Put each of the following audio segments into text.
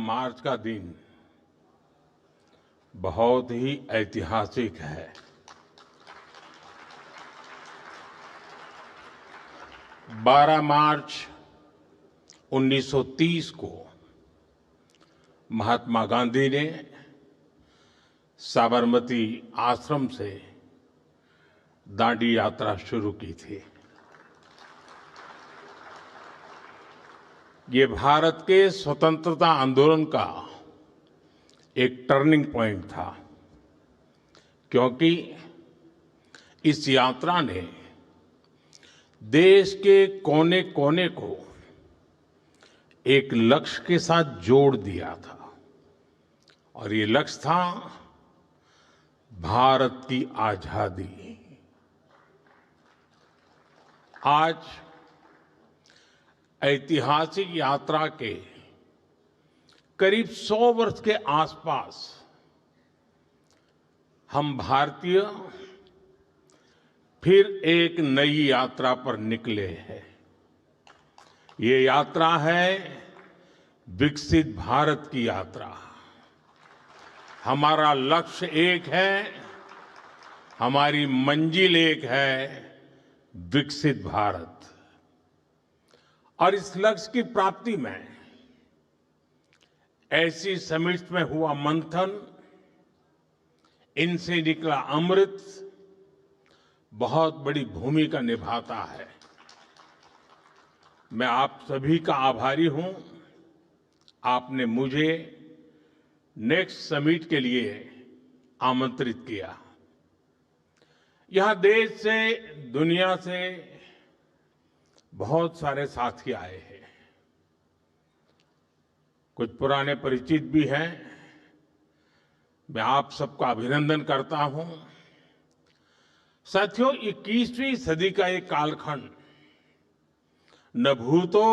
मार्च का दिन बहुत ही ऐतिहासिक है। 12 मार्च 1930 को महात्मा गांधी ने साबरमती आश्रम से दांडी यात्रा शुरू की थी। ये भारत के स्वतंत्रता आंदोलन का एक टर्निंग पॉइंट था, क्योंकि इस यात्रा ने देश के कोने कोने को एक लक्ष्य के साथ जोड़ दिया था, और ये लक्ष्य था भारत की आजादी। आज ऐतिहासिक यात्रा के करीब 100 वर्ष के आसपास हम भारतीय फिर एक नई यात्रा पर निकले हैं। ये यात्रा है विकसित भारत की यात्रा। हमारा लक्ष्य एक है, हमारी मंजिल एक है, विकसित भारत। और इस लक्ष्य की प्राप्ति में ऐसी समिट्स में हुआ मंथन, इनसे निकला अमृत बहुत बड़ी भूमिका निभाता है। मैं आप सभी का आभारी हूं। आपने मुझे नेक्स्ट समिट के लिए आमंत्रित किया। यहां देश से, दुनिया से बहुत सारे साथी आए हैं। कुछ पुराने परिचित भी हैं। मैं आप सबका अभिनंदन करता हूं। साथियों, 21वीं सदी का एक कालखंड न भूतो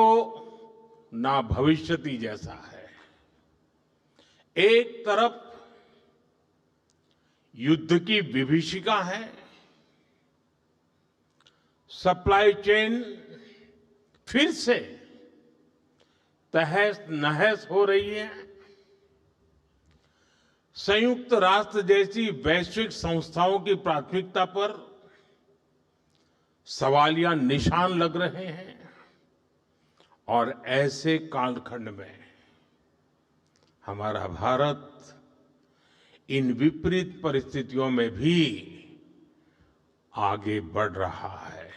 न भविष्यति जैसा है। एक तरफ युद्ध की विभीषिका है, सप्लाई चेन फिर से तहस नहस हो रही है। संयुक्त राष्ट्र जैसी वैश्विक संस्थाओं की प्राथमिकता पर सवालिया निशान लग रहे हैं, और ऐसे कालखंड में हमारा भारत इन विपरीत परिस्थितियों में भी आगे बढ़ रहा है।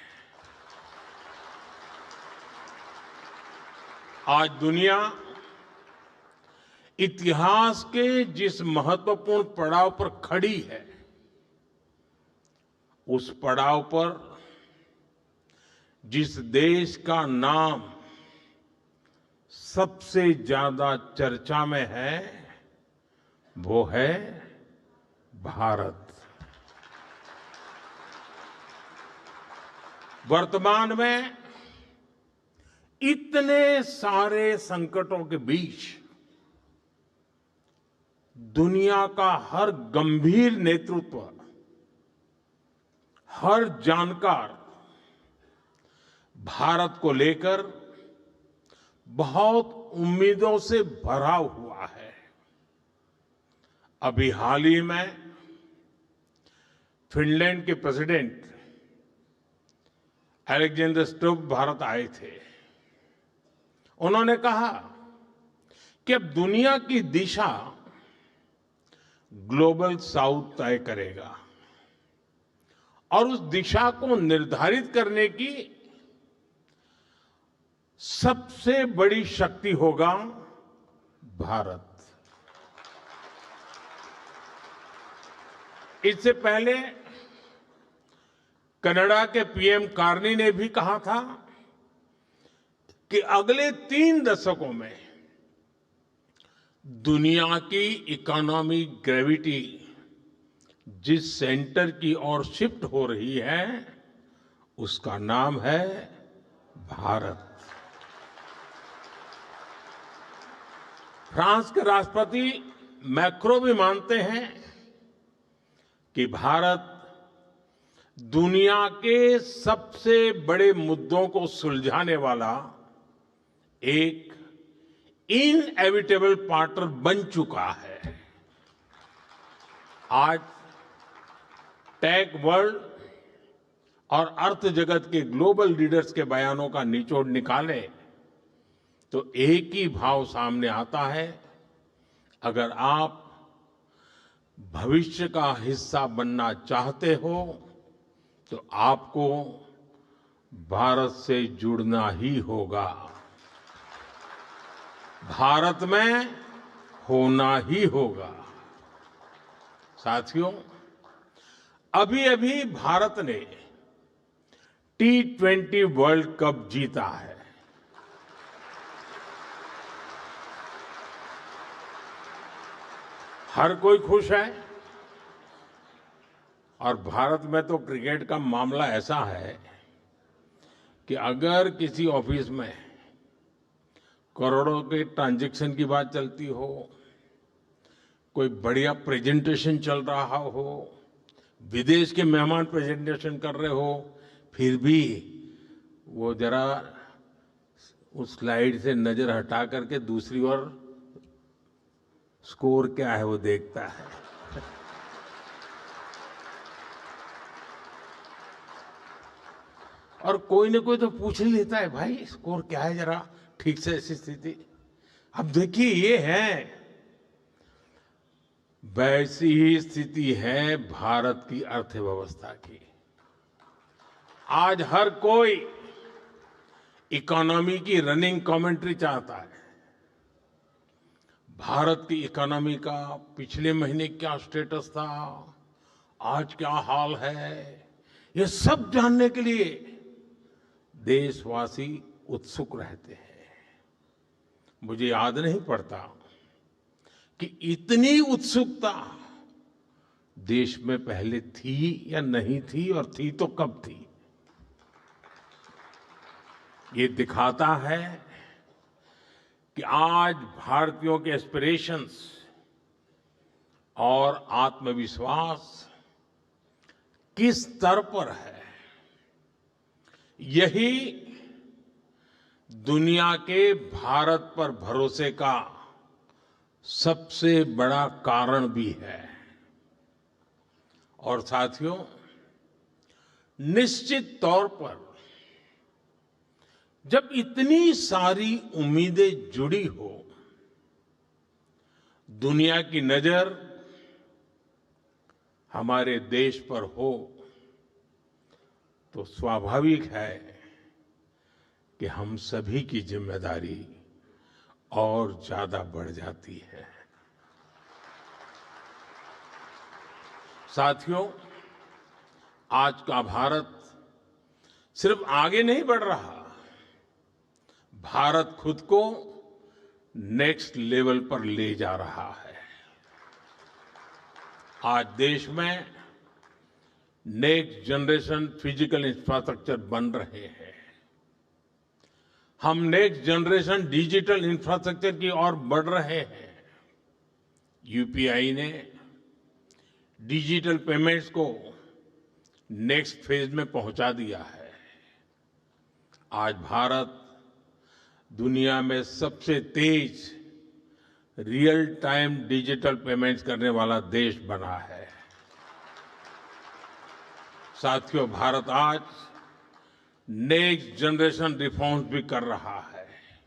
आज दुनिया इतिहास के जिस महत्वपूर्ण पड़ाव पर खड़ी है, उस पड़ाव पर जिस देश का नाम सबसे ज्यादा चर्चा में है, वो है भारत। वर्तमान में इतने सारे संकटों के बीच दुनिया का हर गंभीर नेतृत्व, हर जानकार भारत को लेकर बहुत उम्मीदों से भरा हुआ है। अभी हाल ही में फिनलैंड के प्रेसिडेंट अलेक्जेंडर स्टुब भारत आए थे। उन्होंने कहा कि अब दुनिया की दिशा ग्लोबल साउथ तय करेगा, और उस दिशा को निर्धारित करने की सबसे बड़ी शक्ति होगा भारत। इससे पहले कनाडा के पीएम कार्नी ने भी कहा था कि अगले 3 दशकों में दुनिया की इकोनॉमिक ग्रेविटी जिस सेंटर की ओर शिफ्ट हो रही है, उसका नाम है भारत। फ्रांस के राष्ट्रपति मैक्रो भी मानते हैं कि भारत दुनिया के सबसे बड़े मुद्दों को सुलझाने वाला एक इनएविटेबल पार्टनर बन चुका है। आज टेक वर्ल्ड और अर्थ जगत के ग्लोबल लीडर्स के बयानों का निचोड़ निकाले तो एक ही भाव सामने आता है, अगर आप भविष्य का हिस्सा बनना चाहते हो तो आपको भारत से जुड़ना ही होगा, भारत में होना ही होगा। साथियों, अभी-अभी भारत ने T20 वर्ल्ड कप जीता है। हर कोई खुश है और भारत में तो क्रिकेट का मामला ऐसा है कि अगर किसी ऑफिस में करोड़ों के ट्रांजैक्शन की बात चलती हो, कोई बढ़िया प्रेजेंटेशन चल रहा हो, विदेश के मेहमान प्रेजेंटेशन कर रहे हो, फिर भी वो जरा उस स्लाइड से नजर हटा करके दूसरी ओर स्कोर क्या है वो देखता है। और कोई ना कोई तो पूछ ही लेता है, भाई स्कोर क्या है, जरा ठीक से ऐसी स्थिति। अब देखिए, ये है, वैसी ही स्थिति है भारत की अर्थव्यवस्था की। आज हर कोई इकोनॉमी की रनिंग कमेंट्री चाहता है। भारत की इकोनॉमी का पिछले महीने क्या स्टेटस था, आज क्या हाल है, ये सब जानने के लिए देशवासी उत्सुक रहते हैं। मुझे याद नहीं पड़ता कि इतनी उत्सुकता देश में पहले थी या नहीं थी, और थी तो कब थी। ये दिखाता है कि आज भारतीयों के एस्पिरेशंस और आत्मविश्वास किस स्तर पर है। यही दुनिया के भारत पर भरोसे का सबसे बड़ा कारण भी है। और साथियों, निश्चित तौर पर जब इतनी सारी उम्मीदें जुड़ी हो, दुनिया की नजर हमारे देश पर हो, तो स्वाभाविक है कि हम सभी की जिम्मेदारी और ज्यादा बढ़ जाती है। साथियों, आज का भारत सिर्फ आगे नहीं बढ़ रहा, भारत खुद को नेक्स्ट लेवल पर ले जा रहा है। आज देश में नेक्स्ट जनरेशन फिजिकल इंफ्रास्ट्रक्चर बन रहे हैं। हम नेक्स्ट जनरेशन डिजिटल इंफ्रास्ट्रक्चर की ओर बढ़ रहे हैं। यूपीआई ने डिजिटल पेमेंट्स को नेक्स्ट फेज में पहुंचा दिया है। आज भारत दुनिया में सबसे तेज रियल टाइम डिजिटल पेमेंट्स करने वाला देश बना है। साथियों, भारत आज नेक्स्ट जनरेशन रिफॉर्म्स भी कर रहा है।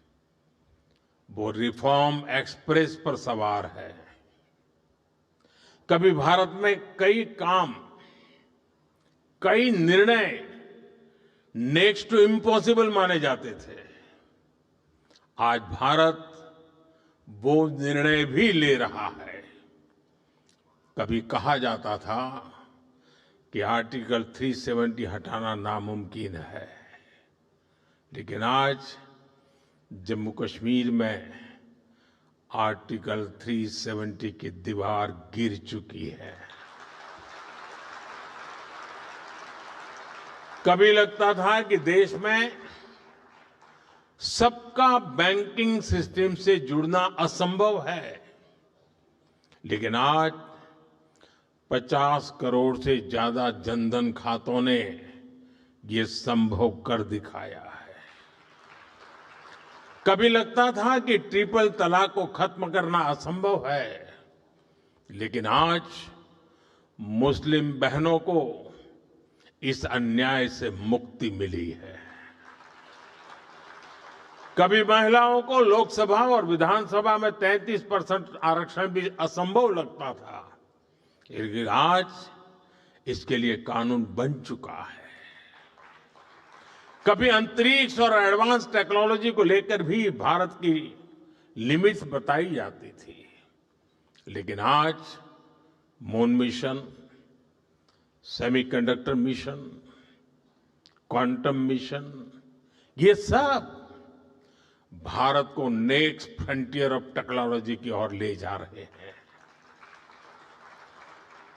वो रिफॉर्म एक्सप्रेस पर सवार है। कभी भारत में कई काम, कई निर्णय नेक्स्ट टू इम्पॉसिबल माने जाते थे। आज भारत वो निर्णय भी ले रहा है। कभी कहा जाता था कि आर्टिकल 370 हटाना नामुमकिन है, लेकिन आज जम्मू कश्मीर में आर्टिकल 370 की दीवार गिर चुकी है। कभी लगता था कि देश में सबका बैंकिंग सिस्टम से जुड़ना असंभव है, लेकिन आज 50 करोड़ से ज्यादा जनधन खातों ने ये संभव कर दिखाया है। कभी लगता था कि ट्रिपल तलाक को खत्म करना असंभव है, लेकिन आज मुस्लिम बहनों को इस अन्याय से मुक्ति मिली है। कभी महिलाओं को लोकसभा और विधानसभा में 33% आरक्षण भी असंभव लगता था, लेकिन आज इसके लिए कानून बन चुका है। कभी अंतरिक्ष और एडवांस टेक्नोलॉजी को लेकर भी भारत की लिमिट्स बताई जाती थी, लेकिन आज moon mission, semiconductor mission, quantum mission, ये सब भारत को नेक्स्ट फ्रंटियर ऑफ टेक्नोलॉजी की ओर ले जा रहे हैं।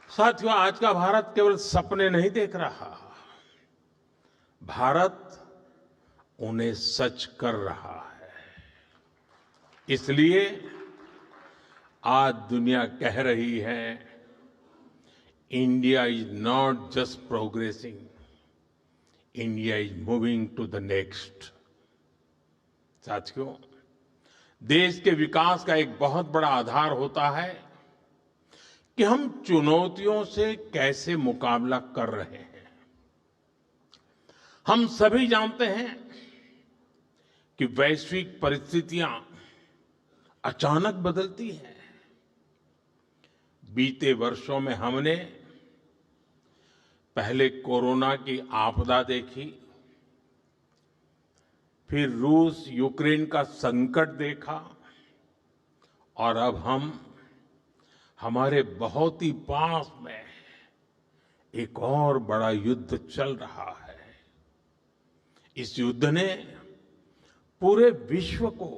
साथियों, आज का भारत केवल सपने नहीं देख रहा, भारत उन्हें सच कर रहा है। इसलिए आज दुनिया कह रही है, India is not just progressing, India is moving to the next. साथियों, देश के विकास का एक बहुत बड़ा आधार होता है कि हम चुनौतियों से कैसे मुकाबला कर रहे हैं। हम सभी जानते हैं कि वैश्विक परिस्थितियां अचानक बदलती हैं। बीते वर्षों में हमने पहले कोरोना की आपदा देखी, फिर रूस यूक्रेन का संकट देखा, और अब हम हमारे बहुत ही पास में एक और बड़ा युद्ध चल रहा है। इस युद्ध ने पूरे विश्व को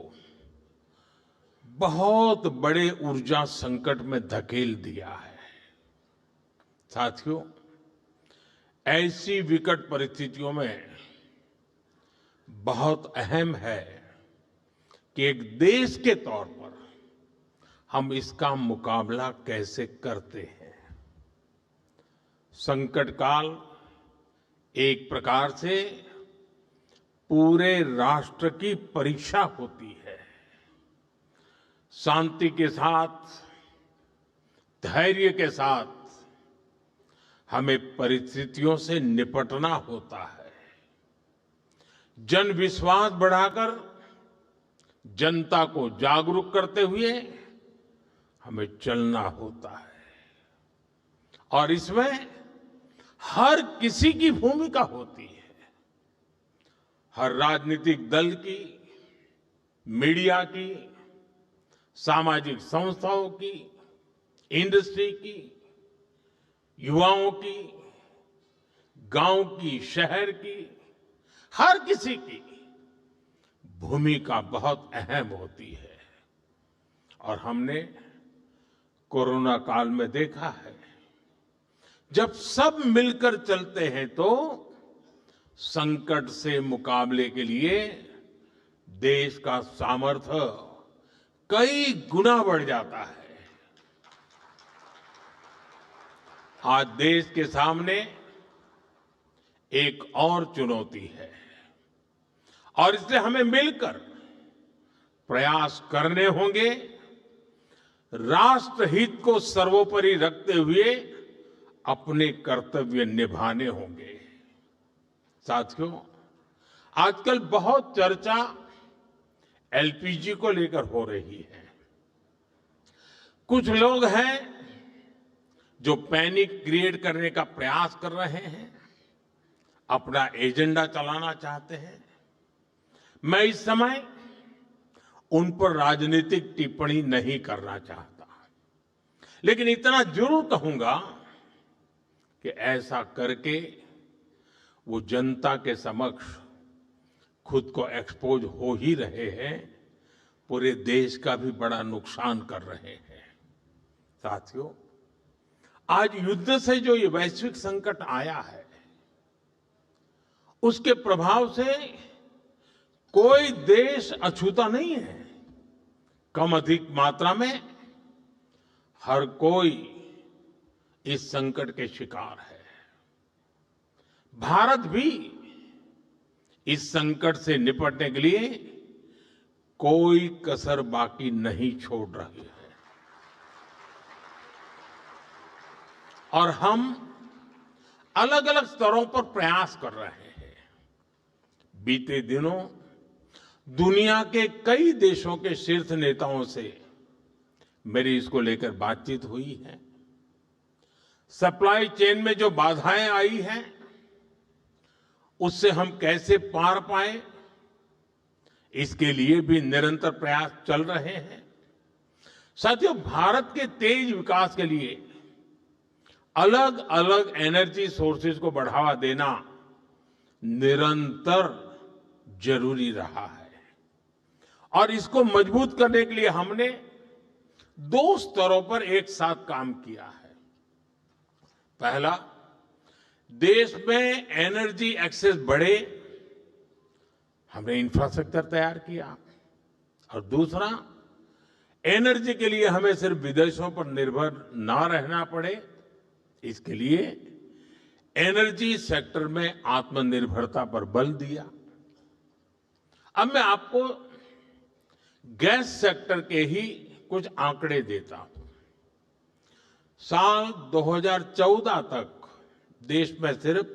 बहुत बड़े ऊर्जा संकट में धकेल दिया है। साथियों, ऐसी विकट परिस्थितियों में बहुत अहम है कि एक देश के तौर पर हम इसका मुकाबला कैसे करते हैं। संकट काल एक प्रकार से पूरे राष्ट्र की परीक्षा होती है। शांति के साथ, धैर्य के साथ हमें परिस्थितियों से निपटना होता है। जन विश्वास बढ़ाकर जनता को जागरूक करते हुए हमें चलना होता है, और इसमें हर किसी की भूमिका होती है। हर राजनीतिक दल की, मीडिया की, सामाजिक संस्थाओं की, इंडस्ट्री की, युवाओं की, गांव की, शहर की, हर किसी की भूमिका बहुत अहम होती है। और हमने कोरोना काल में देखा है, जब सब मिलकर चलते हैं तो संकट से मुकाबले के लिए देश का सामर्थ्य कई गुना बढ़ जाता है। आज देश के सामने एक और चुनौती है, और इसलिए हमें मिलकर प्रयास करने होंगे, राष्ट्रहित को सर्वोपरि रखते हुए अपने कर्तव्य निभाने होंगे। साथियों, आजकल बहुत चर्चा एलपीजी को लेकर हो रही है। कुछ लोग हैं जो पैनिक क्रिएट करने का प्रयास कर रहे हैं, अपना एजेंडा चलाना चाहते हैं। मैं इस समय उन पर राजनीतिक टिप्पणी नहीं करना चाहता, लेकिन इतना जरूर कहूंगा कि ऐसा करके वो जनता के समक्ष खुद को एक्सपोज हो ही रहे हैं, पूरे देश का भी बड़ा नुकसान कर रहे हैं। साथियों, आज युद्ध से जो ये वैश्विक संकट आया है, उसके प्रभाव से कोई देश अछूता नहीं है। कम अधिक मात्रा में हर कोई इस संकट के शिकार है। भारत भी इस संकट से निपटने के लिए कोई कसर बाकी नहीं छोड़ रही है और हम अलग अलग स्तरों पर प्रयास कर रहे हैं। बीते दिनों दुनिया के कई देशों के शीर्ष नेताओं से मेरी इसको लेकर बातचीत हुई है। सप्लाई चेन में जो बाधाएं आई हैं उससे हम कैसे पार पाएं, इसके लिए भी निरंतर प्रयास चल रहे हैं। साथियों, भारत के तेज विकास के लिए अलग अलग एनर्जी सोर्सेज को बढ़ावा देना निरंतर जरूरी रहा है और इसको मजबूत करने के लिए हमने 2 स्तरों पर एक साथ काम किया है। पहला, देश में एनर्जी एक्सेस बढ़े, हमने इंफ्रास्ट्रक्चर तैयार किया और दूसरा, एनर्जी के लिए हमें सिर्फ विदेशों पर निर्भर ना रहना पड़े, इसके लिए एनर्जी सेक्टर में आत्मनिर्भरता पर बल दिया। अब मैं आपको गैस सेक्टर के ही कुछ आंकड़े देता हूं। साल 2014 तक देश में सिर्फ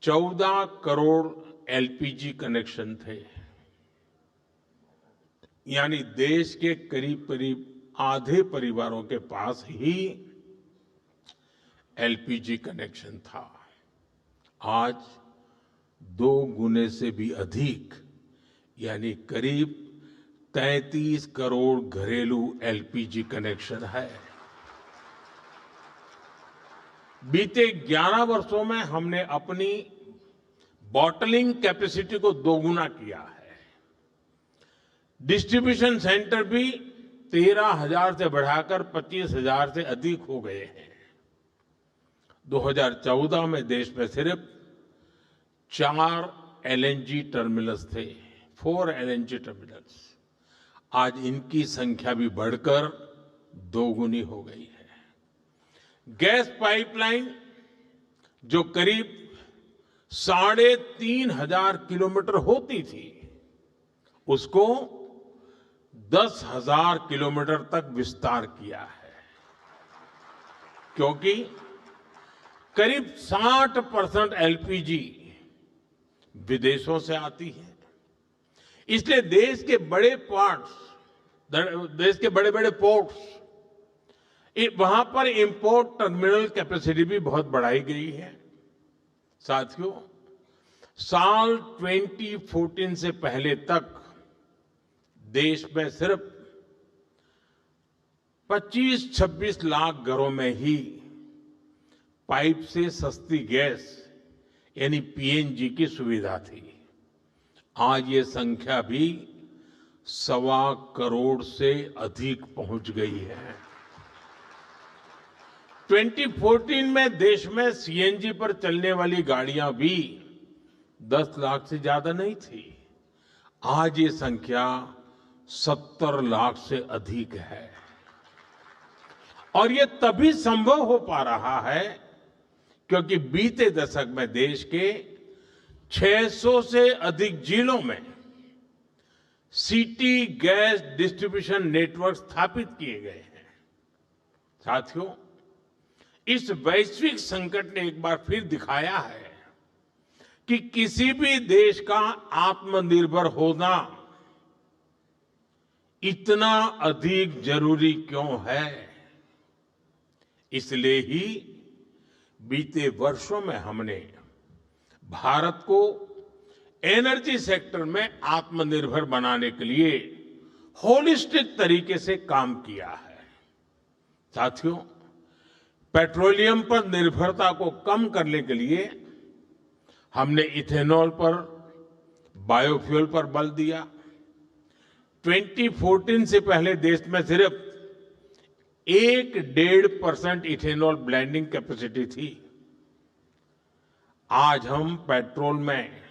14 करोड़ एलपीजी कनेक्शन थे, यानी देश के करीब करीब आधे परिवारों के पास ही एलपीजी कनेक्शन था। आज 2 गुने से भी अधिक, यानी करीब 33 करोड़ घरेलू एलपीजी कनेक्शन है। बीते 11 वर्षों में हमने अपनी बॉटलिंग कैपेसिटी को 2 गुना किया है। डिस्ट्रीब्यूशन सेंटर भी 13,000 से बढ़ाकर 25,000 से अधिक हो गए हैं। 2014 में देश में सिर्फ 4 एलएनजी टर्मिनल्स थे, 4 एलएनजी टर्मिनल्स। आज इनकी संख्या भी बढ़कर 2 गुनी हो गई है। गैस पाइपलाइन जो करीब 3,500 किलोमीटर होती थी, उसको 10,000 किलोमीटर तक विस्तार किया है, क्योंकि करीब 60% एलपीजी विदेशों से आती है। इसलिए देश के बड़े बड़े पोर्ट्स, वहां पर इंपोर्ट टर्मिनल कैपेसिटी भी बहुत बढ़ाई गई है। साथियों, साल 2014 से पहले तक देश में सिर्फ 25-26 लाख घरों में ही पाइप से सस्ती गैस यानी पीएनजी की सुविधा थी। आज ये संख्या भी 1.25 करोड़ से अधिक पहुंच गई है। 2014 में देश में सीएनजी पर चलने वाली गाड़ियां भी 10 लाख से ज्यादा नहीं थी। आज ये संख्या 70 लाख से अधिक है और ये तभी संभव हो पा रहा है क्योंकि बीते दशक में देश के 600 से अधिक जिलों में सिटी गैस डिस्ट्रीब्यूशन नेटवर्क स्थापित किए गए हैं। साथियों, इस वैश्विक संकट ने एक बार फिर दिखाया है कि किसी भी देश का आत्मनिर्भर होना इतना अधिक जरूरी क्यों है। इसलिए ही बीते वर्षों में हमने भारत को एनर्जी सेक्टर में आत्मनिर्भर बनाने के लिए होलिस्टिक तरीके से काम किया है। साथियों, पेट्रोलियम पर निर्भरता को कम करने के लिए हमने इथेनॉल पर, बायोफ्यूल पर बल दिया। 2014 से पहले देश में सिर्फ 1-1.5% इथेनॉल ब्लेंडिंग कैपेसिटी थी। आज हम पेट्रोल में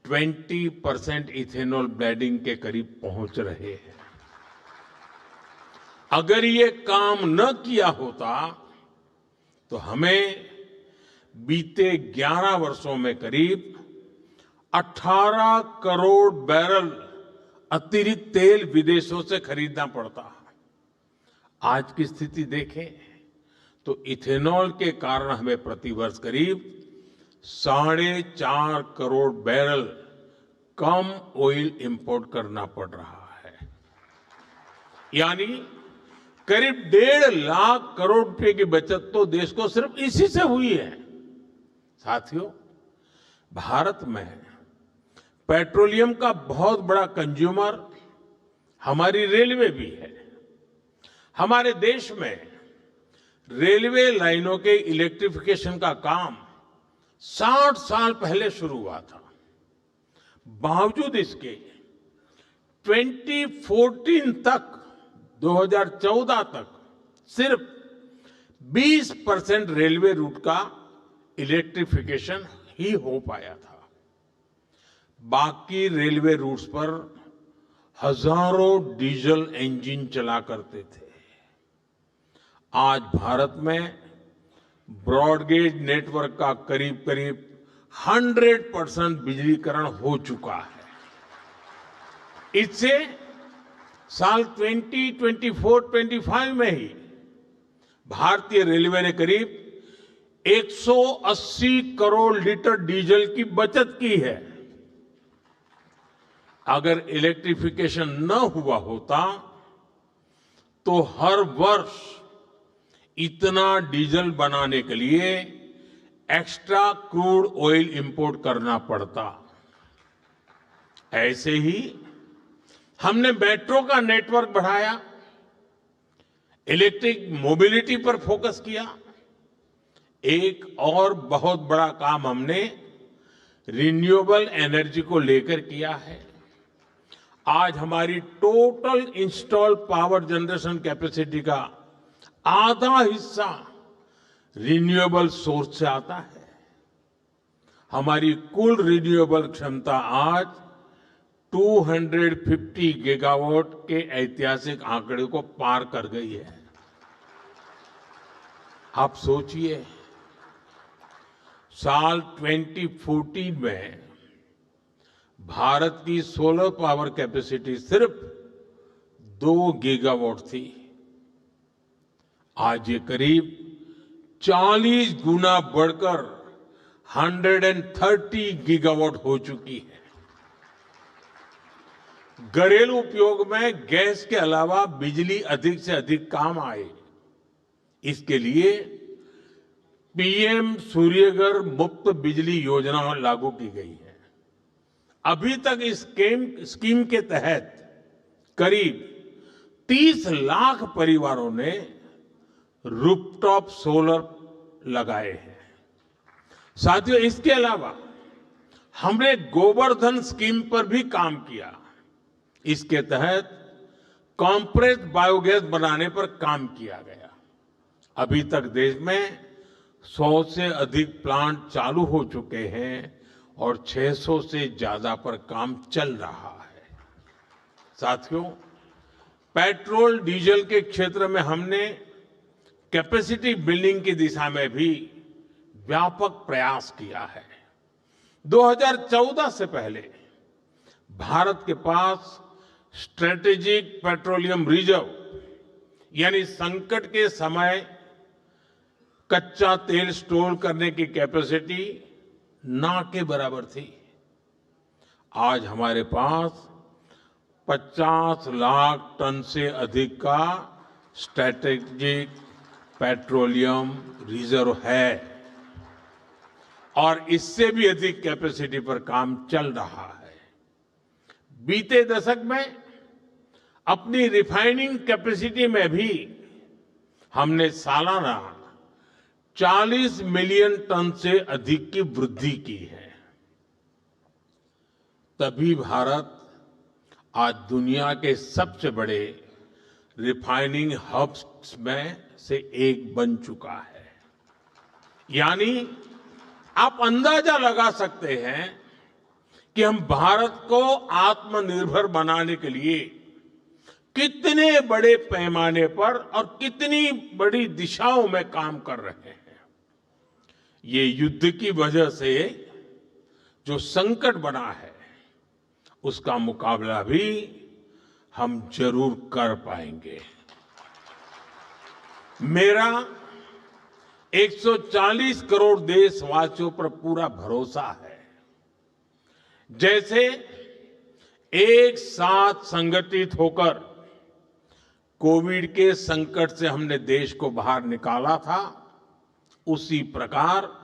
20% इथेनॉल ब्लेंडिंग के करीब पहुंच रहे हैं। अगर ये काम न किया होता तो हमें बीते 11 वर्षों में करीब 18 करोड़ बैरल अतिरिक्त तेल विदेशों से खरीदना पड़ता। आज की स्थिति देखें तो इथेनॉल के कारण हमें प्रतिवर्ष करीब 4.5 करोड़ बैरल कम ऑयल इंपोर्ट करना पड़ रहा है। यानी करीब 1.5 लाख करोड़ रुपए की बचत तो देश को सिर्फ इसी से हुई है। साथियों, भारत में पेट्रोलियम का बहुत बड़ा कंज्यूमर हमारी रेलवे भी है। हमारे देश में रेलवे लाइनों के इलेक्ट्रिफिकेशन का काम 60 साल पहले शुरू हुआ था। बावजूद इसके 2014 तक 2014 तक सिर्फ 20% रेलवे रूट का इलेक्ट्रिफिकेशन ही हो पाया था। बाकी रेलवे रूट्स पर हजारों डीजल इंजन चला करते थे। आज भारत में ब्रॉडगेज नेटवर्क का करीब करीब 100% बिजलीकरण हो चुका है। इससे साल 2024-25 में ही भारतीय रेलवे ने करीब 180 करोड़ लीटर डीजल की बचत की है। अगर इलेक्ट्रिफिकेशन न हुआ होता तो हर वर्ष इतना डीजल बनाने के लिए एक्स्ट्रा क्रूड ऑयल इंपोर्ट करना पड़ता। ऐसे ही हमने मेट्रो का नेटवर्क बढ़ाया, इलेक्ट्रिक मोबिलिटी पर फोकस किया। एक और बहुत बड़ा काम हमने रिन्यूएबल एनर्जी को लेकर किया है। आज हमारी total install power generation capacity का आधा हिस्सा रिन्यूएबल सोर्स से आता है। हमारी कुल रिन्यूएबल क्षमता आज 250 गीगावाट के ऐतिहासिक आंकड़े को पार कर गई है। आप सोचिए, साल 2014 में भारत की सोलर पावर कैपेसिटी सिर्फ 2 गीगावाट थी। आज ये करीब 40 गुना बढ़कर 130 गीगावाट हो चुकी है। घरेलू उपयोग में गैस के अलावा बिजली अधिक से अधिक काम आए, इसके लिए पीएम सूर्यघर मुफ्त बिजली योजना लागू की गई है। अभी तक इस स्कीम के तहत करीब 30 लाख परिवारों ने रूफटॉप सोलर लगाए हैं। साथियों, इसके अलावा हमने गोवर्धन स्कीम पर भी काम किया। इसके तहत कॉम्प्रेस्ड बायोगैस बनाने पर काम किया गया। अभी तक देश में 100 से अधिक प्लांट चालू हो चुके हैं और 600 से ज्यादा पर काम चल रहा है। साथियों, पेट्रोल डीजल के क्षेत्र में हमने कैपेसिटी बिल्डिंग की दिशा में भी व्यापक प्रयास किया है। 2014 से पहले भारत के पास स्ट्रेटेजिक पेट्रोलियम रिजर्व यानी संकट के समय कच्चा तेल स्टोर करने की कैपेसिटी ना के बराबर थी। आज हमारे पास 50 लाख टन से अधिक का स्ट्रेटेजिक पेट्रोलियम रिजर्व है और इससे भी अधिक कैपेसिटी पर काम चल रहा है। बीते दशक में अपनी रिफाइनिंग कैपेसिटी में भी हमने सालाना 40 मिलियन टन से अधिक की वृद्धि की है। तभी भारत आज दुनिया के सबसे बड़े रिफाइनिंग हब्स में से एक बन चुका है। यानी आप अंदाजा लगा सकते हैं कि हम भारत को आत्मनिर्भर बनाने के लिए कितने बड़े पैमाने पर और कितनी बड़ी दिशाओं में काम कर रहे हैं। ये युद्ध की वजह से जो संकट बना है उसका मुकाबला भी हम जरूर कर पाएंगे। मेरा 140 करोड़ देशवासियों पर पूरा भरोसा है। जैसे एक साथ संगठित होकर कोविड के संकट से हमने देश को बाहर निकाला था, उसी प्रकार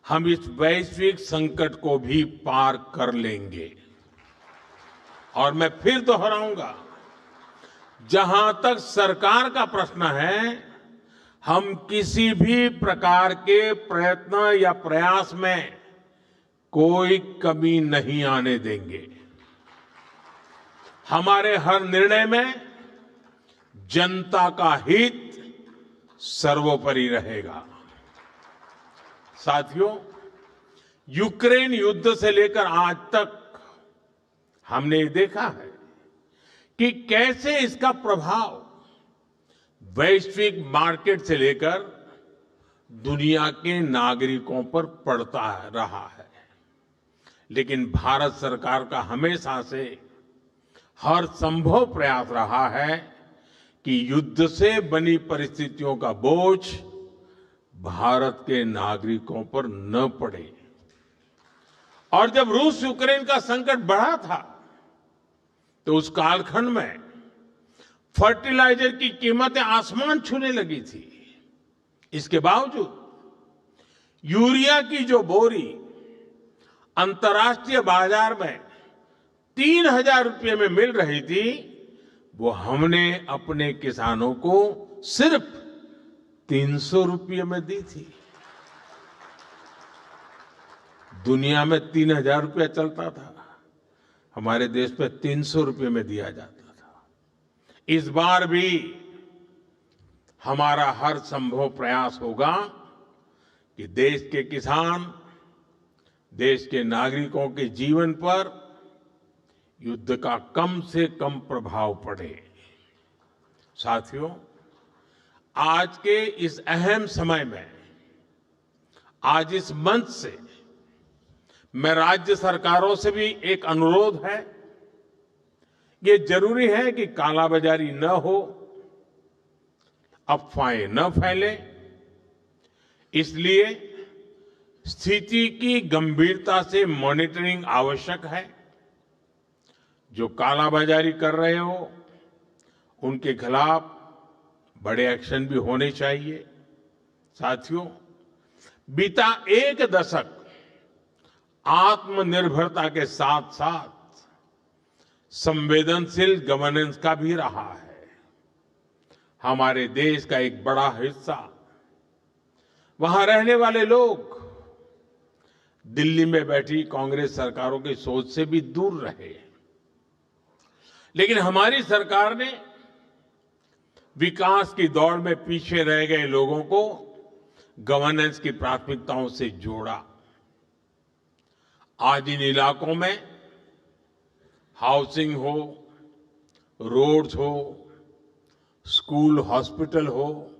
हम इस वैश्विक संकट को भी पार कर लेंगे। और मैं फिर दोहराऊंगा, जहां तक सरकार का प्रश्न है, हम किसी भी प्रकार के प्रयत्न या प्रयास में कोई कमी नहीं आने देंगे। हमारे हर निर्णय में जनता का हित सर्वोपरि रहेगा। साथियों, यूक्रेन युद्ध से लेकर आज तक हमने देखा है कि कैसे इसका प्रभाव वैश्विक मार्केट से लेकर दुनिया के नागरिकों पर पड़ता रहा है। लेकिन भारत सरकार का हमेशा से हर संभव प्रयास रहा है कि युद्ध से बनी परिस्थितियों का बोझ भारत के नागरिकों पर न पड़े। और जब रूस यूक्रेन का संकट बढ़ा था, तो उस कालखंड में फर्टिलाइजर की कीमतें आसमान छूने लगी थी। इसके बावजूद यूरिया की जो बोरी अंतर्राष्ट्रीय बाजार में 3,000 रुपये में मिल रही थी, वो हमने अपने किसानों को सिर्फ 300 रुपये में दी थी। दुनिया में 3,000 रुपया चलता था, हमारे देश में 300 रुपये में दिया जाता था। इस बार भी हमारा हर संभव प्रयास होगा कि देश के किसान, देश के नागरिकों के जीवन पर युद्ध का कम से कम प्रभाव पड़े। साथियों, आज के इस अहम समय में, आज इस मंच से मैं राज्य सरकारों से भी एक अनुरोध है। ये जरूरी है कि कालाबाजारी न हो, अफवाहें न फैले। इसलिए स्थिति की गंभीरता से मॉनिटरिंग आवश्यक है। जो कालाबाजारी कर रहे हो, उनके खिलाफ बड़े एक्शन भी होने चाहिए। साथियों, बीता एक दशक आत्मनिर्भरता के साथ साथ संवेदनशील गवर्नेंस का भी रहा है। हमारे देश का एक बड़ा हिस्सा, वहां रहने वाले लोग दिल्ली में बैठी कांग्रेस सरकारों की सोच से भी दूर रहे। लेकिन हमारी सरकार ने विकास की दौड़ में पीछे रह गए लोगों को गवर्नेंस की प्राथमिकताओं से जोड़ा। आज इन इलाकों में हाउसिंग हो, रोड्स हो, स्कूल, हॉस्पिटल हो,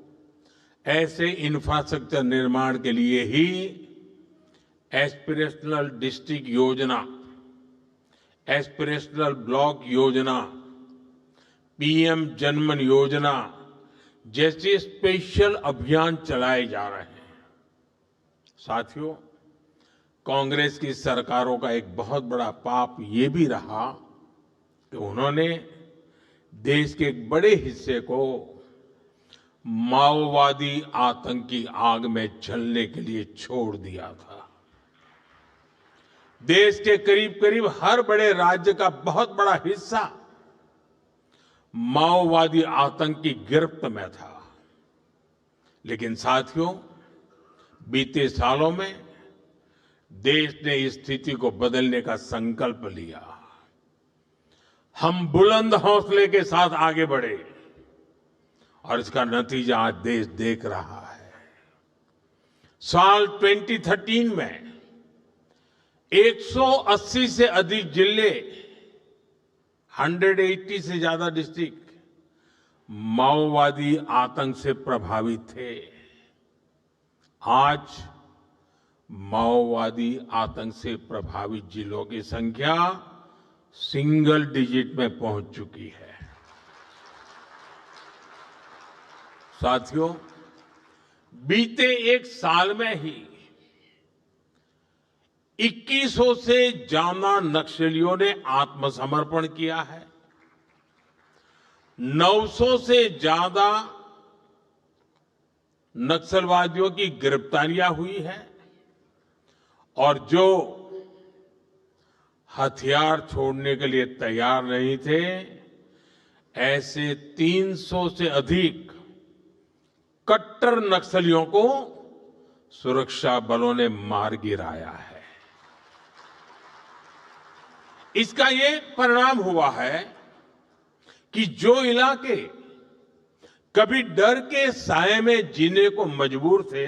ऐसे इंफ्रास्ट्रक्चर निर्माण के लिए ही एस्पिरेशनल डिस्ट्रिक्ट योजना, एस्पिरेशनल ब्लॉक योजना, पीएम जनमन योजना जैसे स्पेशल अभियान चलाए जा रहे हैं। साथियों, कांग्रेस की सरकारों का एक बहुत बड़ा पाप ये भी रहा कि उन्होंने देश के एक बड़े हिस्से को माओवादी आतंकी आग में जलने के लिए छोड़ दिया था। देश के करीब करीब हर बड़े राज्य का बहुत बड़ा हिस्सा माओवादी आतंक की गिरफ्त में था। लेकिन साथियों, बीते सालों में देश ने इस स्थिति को बदलने का संकल्प लिया। हम बुलंद हौसले के साथ आगे बढ़े और इसका नतीजा आज देश देख रहा है। साल 2013 में 180 से अधिक जिले, 180 से ज्यादा डिस्ट्रिक्ट माओवादी आतंक से प्रभावित थे। आज माओवादी आतंक से प्रभावित जिलों की संख्या सिंगल डिजिट में पहुंच चुकी है। साथियों, बीते एक साल में ही 2100 से ज्यादा नक्सलियों ने आत्मसमर्पण किया है। 900 से ज्यादा नक्सलवादियों की गिरफ्तारियां हुई हैं और जो हथियार छोड़ने के लिए तैयार नहीं थे, ऐसे 300 से अधिक कट्टर नक्सलियों को सुरक्षा बलों ने मार गिराया है। इसका ये परिणाम हुआ है कि जो इलाके कभी डर के साए में जीने को मजबूर थे,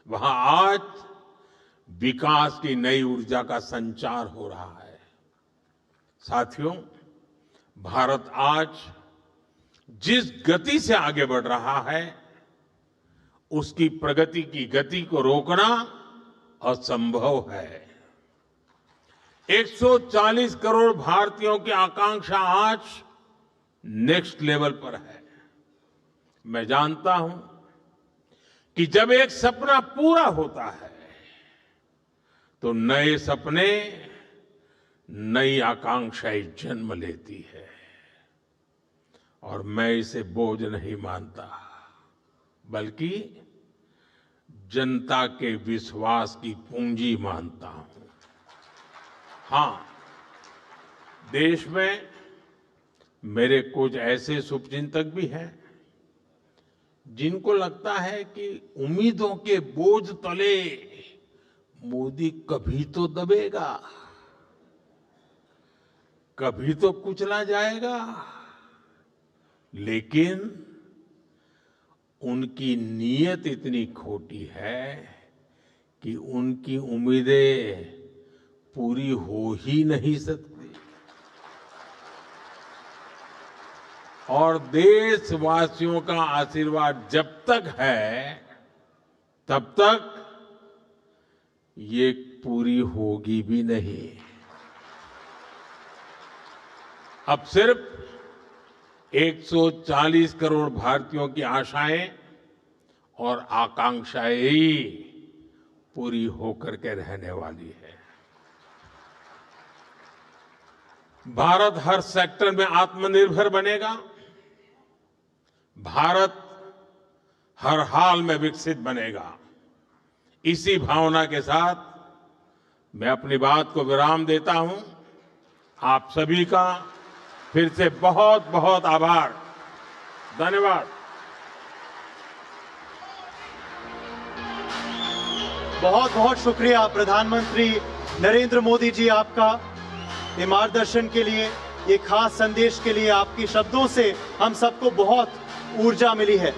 वहां आज विकास की नई ऊर्जा का संचार हो रहा है। साथियों, भारत आज जिस गति से आगे बढ़ रहा है, उसकी प्रगति की गति को रोकना असंभव है। 140 करोड़ भारतीयों की आकांक्षा आज नेक्स्ट लेवल पर है। मैं जानता हूं कि जब एक सपना पूरा होता है तो नए सपने, नई आकांक्षाएं जन्म लेती है और मैं इसे बोझ नहीं मानता, बल्कि जनता के विश्वास की पूंजी मानता हूं। हां, देश में मेरे कुछ ऐसे शुभचिंतक भी हैं जिनको लगता है कि उम्मीदों के बोझ तले मोदी कभी तो दबेगा, कभी तो कुचला जाएगा, लेकिन उनकी नीयत इतनी खोटी है कि उनकी उम्मीदें पूरी हो ही नहीं सकती। और देशवासियों का आशीर्वाद जब तक है, तब तक ये पूरी होगी भी नहीं। अब सिर्फ 140 करोड़ भारतीयों की आशाएं और आकांक्षाएं ही पूरी होकर के रहने वाली है। भारत हर सेक्टर में आत्मनिर्भर बनेगा। भारत हर हाल में विकसित बनेगा। इसी भावना के साथ मैं अपनी बात को विराम देता हूं। आप सभी का फिर से बहुत बहुत आभार। धन्यवाद। बहुत बहुत शुक्रिया प्रधानमंत्री नरेंद्र मोदी जी आपका, ये मार्गदर्शन के लिए, ये खास संदेश के लिए। आपके शब्दों से हम सबको बहुत ऊर्जा मिली है।